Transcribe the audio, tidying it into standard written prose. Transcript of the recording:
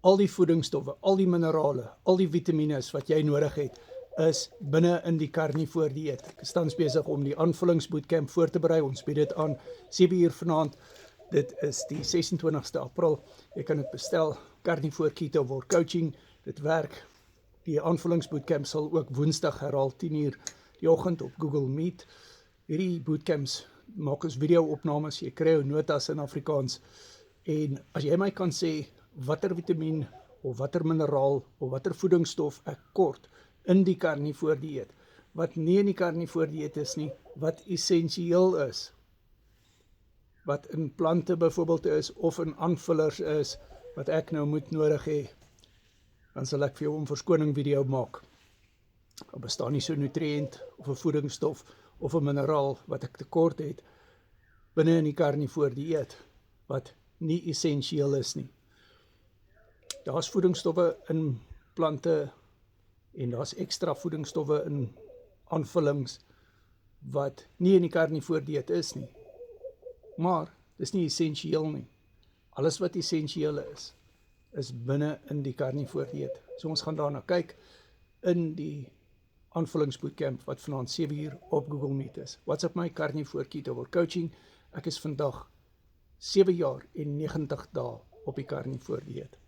al die voedingsstowwe, al die minerale, al die vitamines wat jy nodig het, is binne in die carnivore dieet. Ek is tans besig om die aanvullingsbootcamp voor te berei. Ons bied dit aan 7:00 vanaand. Dit is die 26ste April. Jy kan dit bestel. Carnivore Keto War Coaching. Dit werk. Die aanvullingsbootcamp sal ook Woensdag herhaal 10:00 die oggend op Google Meet. Hierdie bootcamps maak ons video-opnames. Jy kry jou notas in Afrikaans. En as jy my kan sê watter vitamien of watter mineraal of watter voedingsstof ek kort in die carnivore dieet, wat nie in die carnivore dieet is nie, wat essensieel is, wat in plante byvoorbeeld is, of in aanvullers is, wat ek nou moet nodig hê, dan sal ek vir jou 'n verskoning video maak. Daar bestaan nie so 'n nutriënt of 'n voedingsstof of 'n mineraal wat ek tekort het binne in die carnivore dieet wat nie essensieel is nie. Daar's voedingsstowwe in plante en daar's ekstra voedingsstowwe in aanvullings wat nie in die carnivore dieet is nie. Maar dis nie essensieel nie. Alles wat essensieel is binne in die carnivore dieet. So ons gaan daarna kyk in die aanvullingsbootcamp wat vanaand 7:00 op Google Meet is. WhatsApp my Carnivore Keto War Coaching. Ek is vandag 7 jaar en 90 dae op die carnivore dieet.